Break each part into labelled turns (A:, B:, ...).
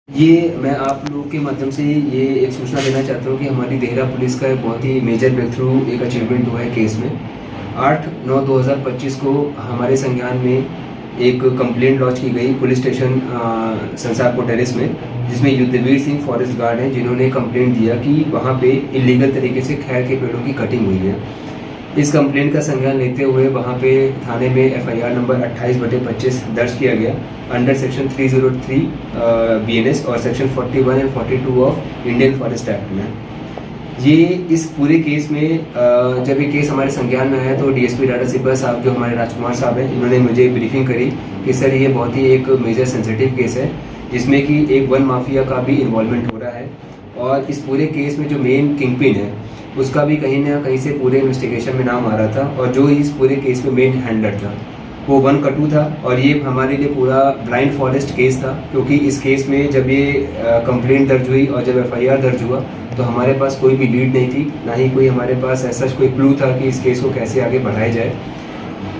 A: ये मैं आप लोगों के माध्यम से ये एक सूचना देना चाहता हूँ कि हमारी देहरा पुलिस का एक बहुत ही मेजर ब्रेक थ्रू एक अचीवमेंट हुआ है केस में। 8/9/2025 को हमारे संज्ञान में एक कंप्लेंट लॉन्च की गई पुलिस स्टेशन संसारपुर टेरेस में, जिसमें युद्धवीर सिंह फॉरेस्ट गार्ड हैं, जिन्होंने कंप्लेंट दिया कि वहाँ पे इलीगल तरीके से खैर के पेड़ों की कटिंग हुई है। इस कंप्लेंट का संज्ञान लेते हुए वहाँ पे थाने में एफआईआर नंबर 28/25 दर्ज किया गया अंडर सेक्शन 303 BNS और section 41 and 42 of Indian forest act में। ये इस पूरे केस में जब ये केस हमारे संज्ञान में आया तो डीएसपी डाटा सिब्बा साहब, जो हमारे राजकुमार साहब हैं, इन्होंने मुझे ब्रीफिंग करी कि सर ये बहुत ही एक मेजर सेंसिटिव केस है, जिसमें कि एक वन माफिया का भी इन्वॉल्वमेंट हो रहा है और इस पूरे केस में जो मेन किंगपिन है उसका भी कहीं ना कहीं से पूरे इन्वेस्टिगेशन में नाम आ रहा था, और जो इस पूरे केस में मेन हैंडलर था वो वन कटू था। और ये हमारे लिए पूरा ब्लाइंड फॉरेस्ट केस था, क्योंकि इस केस में जब ये कंप्लेंट दर्ज हुई और जब एफआईआर दर्ज हुआ तो हमारे पास कोई भी लीड नहीं थी, ना ही कोई हमारे पास ऐसा कोई क्लू था कि इस केस को कैसे आगे बढ़ाया जाए।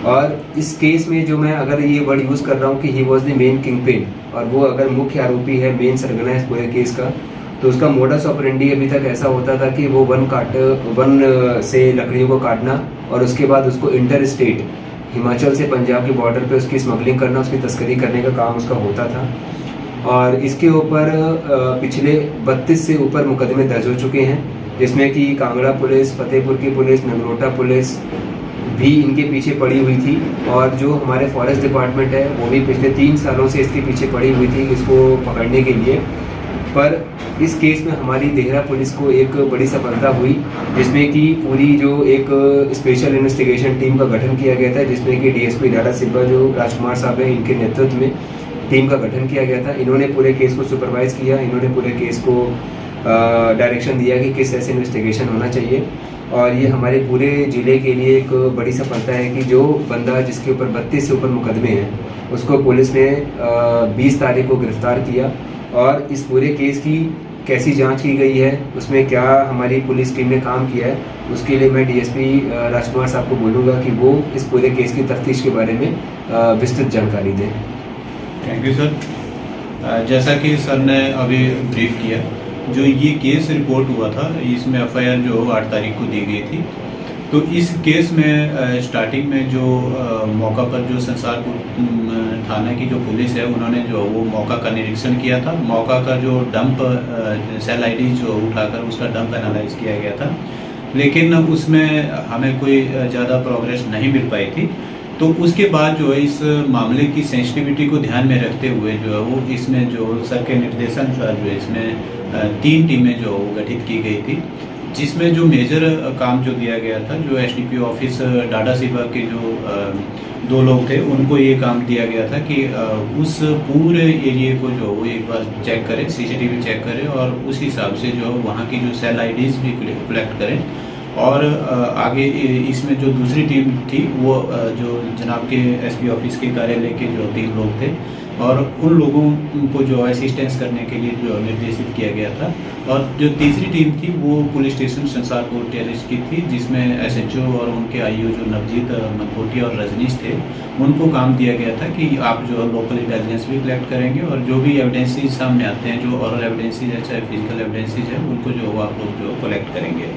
A: और इस केस में जो मैं अगर ये वर्ड यूज़ कर रहा हूँ कि he was the main kingpin, और वो अगर मुख्य आरोपी है, मेन सरगना है इस पूरे केस का, तो उसका मोडस ऑपरेंडी अभी तक ऐसा होता था कि वो वन से लकड़ियों को काटना और उसके बाद उसको इंटर स्टेट हिमाचल से पंजाब के बॉर्डर पे उसकी स्मगलिंग करना, उसकी तस्करी करने का काम उसका होता था। और इसके ऊपर पिछले 32 से ऊपर मुकदमे दर्ज हो चुके हैं, जिसमें कि कांगड़ा पुलिस, फतेहपुर की पुलिस, नगरोटा पुलिस भी इनके पीछे पड़ी हुई थी, और जो हमारे फॉरेस्ट डिपार्टमेंट है वो भी पिछले 3 सालों से इसके पीछे पड़ी हुई थी इसको पकड़ने के लिए। पर इस केस में हमारी देहरा पुलिस को एक बड़ी सफलता हुई, जिसमें कि पूरी जो एक स्पेशल इन्वेस्टिगेशन टीम का गठन किया गया था, जिसमें कि डीएसपी डाटा सिब्बा जो राजकुमार साहब हैं, इनके नेतृत्व में टीम का गठन किया गया था। इन्होंने पूरे केस को सुपरवाइज किया, इन्होंने पूरे केस को डायरेक्शन दिया कि किस ऐसे इन्वेस्टिगेशन होना चाहिए। और ये हमारे पूरे ज़िले के लिए एक बड़ी सफलता है कि जो बंदा जिसके ऊपर 32 से ऊपर मुकदमे हैं उसको पुलिस ने 20 तारीख को गिरफ्तार किया। और इस पूरे केस की कैसी जांच की गई है, उसमें क्या हमारी पुलिस टीम ने काम किया है, उसके लिए मैं डीएसपी राजकुमार साहब को बोलूँगा कि वो इस पूरे केस की तफ्तीश के बारे में विस्तृत जानकारी दें।
B: Thank you sir. जैसा कि सर ने अभी ब्रीफ किया, जो ये केस रिपोर्ट हुआ था इसमें एफआईआर जो 8 तारीख को दी गई थी, तो इस केस में स्टार्टिंग में जो मौका पर जो संसारपुर थाने की जो पुलिस है उन्होंने जो वो मौका का निरीक्षण किया था। मौका का जो डंप सेल आईडी जो उठाकर उसका डंप एनालाइज किया गया था, लेकिन उसमें हमें कोई ज़्यादा प्रोग्रेस नहीं मिल पाई थी। तो उसके बाद जो है इस मामले की सेंसिटिविटी को ध्यान में रखते हुए जो है वो इसमें जो सर के निर्देशन था जो है इसमें 3 टीमें जो गठित की गई थी, जिसमें जो मेजर काम जो दिया गया था, जो एसडीपी ऑफिस डाटा सिबा के जो 2 लोग थे उनको ये काम दिया गया था कि उस पूरे एरिया को जो वो एक बार चेक करें, सीसीटीवी चेक करें और उस हिसाब से जो वहाँ की जो सेल आईडीज़ भी कलेक्ट करें। और आगे इसमें जो दूसरी टीम थी वो जो जनाब के एसपी ऑफिस के कार्यालय के जो 3 लोग थे और उन लोगों को जो असिस्टेंस करने के लिए जो निर्देशित किया गया था। और जो तीसरी टीम थी वो पुलिस स्टेशन संसारपुर टेरेस की थी, जिसमें एसएचओ और उनके आईओ जो नवजीत मनकोटिया और रजनीश थे, उनको काम दिया गया था कि आप जो लोकल इंटेलिजेंस भी कलेक्ट करेंगे और जो भी एविडेंसेज सामने आते हैं, जो ऑरल एविडेंसेज है चाहे फिजिकल एविडेंसेज है, उनको जो आप लोग जो कलेक्ट करेंगे।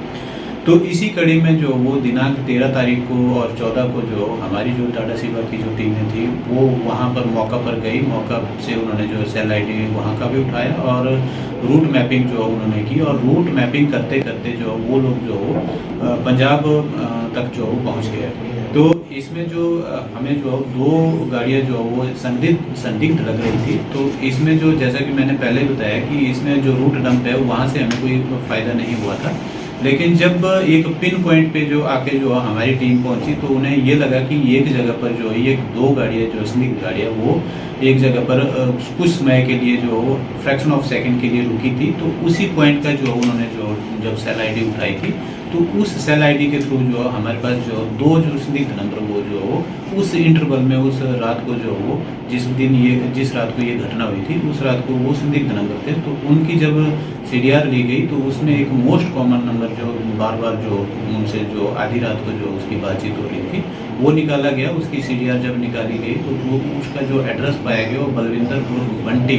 B: तो इसी कड़ी में जो वो दिनांक 13 तारीख को और 14 को जो हमारी जो टाटा सिबा की जो टीमें थी वो वहाँ पर मौका पर गई। मौका से उन्होंने जो सेल आईडी वहाँ का भी उठाया और रूट मैपिंग जो उन्होंने की, और रूट मैपिंग करते करते जो वो लोग जो पंजाब तक जो पहुँच गए। तो इसमें जो हमें जो 2 गाड़ियाँ जो वो संदिग्ध लग रही थी, तो इसमें जो जैसा कि मैंने पहले बताया कि इसमें जो रूट डंप है वहाँ से हमें कोई फ़ायदा नहीं हुआ था। लेकिन जब एक पिन पॉइंट पे जो आके जो हमारी टीम पहुंची तो उन्हें ये लगा कि एक जगह पर जो ये 2 गाड़ियाँ जो संदिग्ध गाड़ियाँ वो एक जगह पर कुछ समय के लिए जो फ्रैक्शन ऑफ सेकंड के लिए रुकी थी। तो उसी पॉइंट का जो उन्होंने जो जब सेल आईडी उठाई थी तो उस सेल आईडी के थ्रू जो हमारे पास जो 2 जो संदिग्ध नंबर वो जो उस इंटरवल में उस रात को जो वो जिस रात को ये घटना हुई थी उस रात को वो संदिग्ध नंबर थे। तो उनकी जब सीडीआर ली गई तो उसमें एक मोस्ट कॉमन नंबर जो बार बार जो उनसे जो आधी रात को जो उसकी बातचीत हो रही थी वो निकाला गया। उसकी सीडीआर जब निकाली गई तो वो उसका जो एड्रेस पाया गया वो बलविंदर बंटी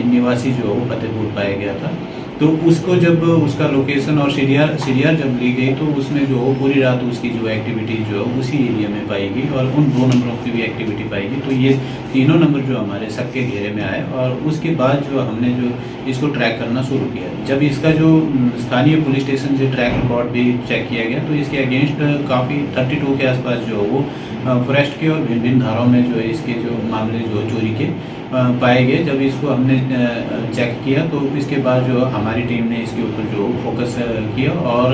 B: निवासी जो है वो फतेहपुर पाया गया था। तो उसको जब उसका लोकेशन और सीडीआर जब ली गई तो उसमें जो हो पूरी रात उसकी जो एक्टिविटी जो है उसी एरिया में पाई गई और उन 2 नंबरों की भी एक्टिविटी पाई गई। तो ये तीनों नंबर जो हमारे शक के घेरे में आए और उसके बाद जो हमने जो इसको ट्रैक करना शुरू किया। जब इसका जो स्थानीय पुलिस स्टेशन से ट्रैक रिकॉर्ड भी चेक किया गया तो इसके अगेंस्ट काफ़ी 32 के आसपास जो वो फॉरेस्ट के और भिन्न भिन्न धाराओं में जो है इसके जो मामले जो चोरी के पाए गए। जब इसको हमने चेक किया तो इसके बाद जो हमारी टीम ने इसके ऊपर जो फोकस किया और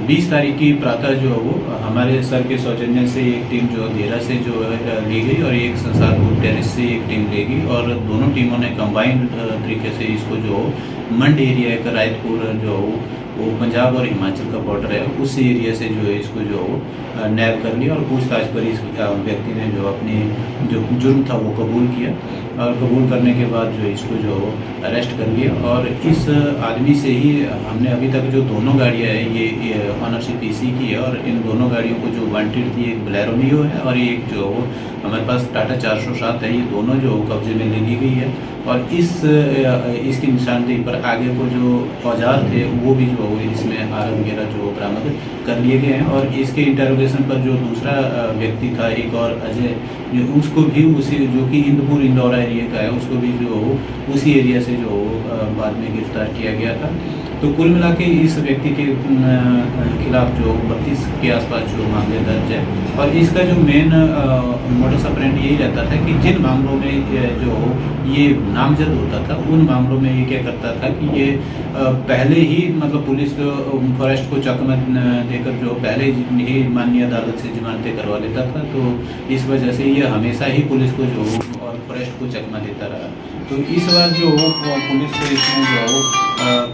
B: 20 तारीख की प्रातः जो वो हमारे सर के सौजन्य से एक टीम जो देहरा से जो ली गई और एक संसारपुर टेरिस से एक टीम ली गई और दोनों टीमों ने कंबाइंड तरीके से इसको जो मंड एरिया का रायतपुर जो वो पंजाब और हिमाचल का बॉर्डर है उस एरिया से जो है इसको जो नैब कर लिया और पूछताछ पर इस व्यक्ति ने जो अपनी जो जुर्म था वो कबूल किया और कबूल करने के बाद जो इसको जो अरेस्ट कर लिया। और इस आदमी से ही हमने अभी तक जो दोनों गाड़ियाँ हैं ये ऑनरशिप इसी की है और इन दोनों गाड़ियों को जो वांटेड थी एक बोलेरो नियो है और एक जो हमारे पास टाटा 407 है। ये दोनों जो कब्जे में ले ली गई है और इसकी निशानदेही पर आगे को जो औजार थे वो भी जो इसमें आर वगैरह जो बरामद कर लिए गए हैं। और इसके इंटरोगेशन पर जो दूसरा व्यक्ति था एक और अजय उसको भी उसी जो कि इंदपुर इंदौर एरिया का है उसको भी जो उसी एरिया से जो बाद में गिरफ्तार किया गया था। तो कुल मिला के इस व्यक्ति के खिलाफ जो 32 के आसपास जो मामले दर्ज है और इसका जो मेन मोडस ऑपरेंडी यही रहता था कि जिन मामलों में जो ये नामजद होता था उन मामलों में ये क्या करता था कि ये पहले ही मतलब पुलिस फॉरेस्ट को चकमा देकर जो पहले ही माननीय अदालत से जमानतें करवा लेता था। तो इस वजह से ये हमेशा ही पुलिस को जो और फॉरेस्ट को चकमा देता रहा। तो इस बार जो पुलिस को इसमें जो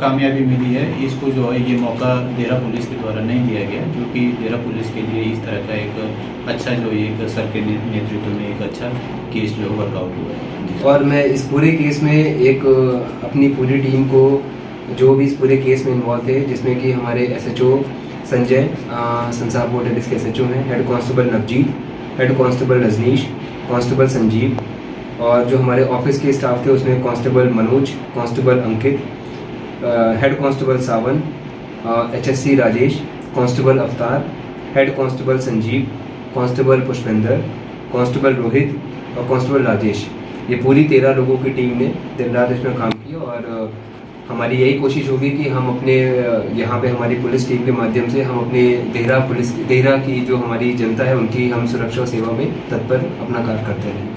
B: कामयाबी मिली है इसको जो है ये मौका देहरा पुलिस के द्वारा नहीं दिया गया जो कि देहरा पुलिस के लिए इस तरह का एक अच्छा जो एक सर के नेतृत्व में एक अच्छा केस जो वर्कआउट हुआ है।
A: और मैं इस पूरे केस में एक अपनी पूरी टीम को जो भी इस पूरे केस में इन्वॉल्व थे जिसमें कि हमारे SHO संजय संसारपुर टेरिस के SHO हैं, head constable Navjeet, head constable Rajneesh, constable Sanjeev और जो हमारे ऑफिस के स्टाफ थे उसमें constable Manoj, constable Ankit, head constable Sawan, HSC Rajesh, constable Avtar, head constable Sanjeev, constable Pushpendra, constable Rohit और कांस्टेबल राजेश। ये पूरी 13 लोगों की टीम ने दिन रात इसमें काम किया और हमारी यही कोशिश होगी कि हम अपने यहाँ पे हमारी पुलिस टीम के माध्यम से हम अपने देहरा की जो हमारी जनता है उनकी हम सुरक्षा सेवा में तत्पर अपना कार्य करते रहें।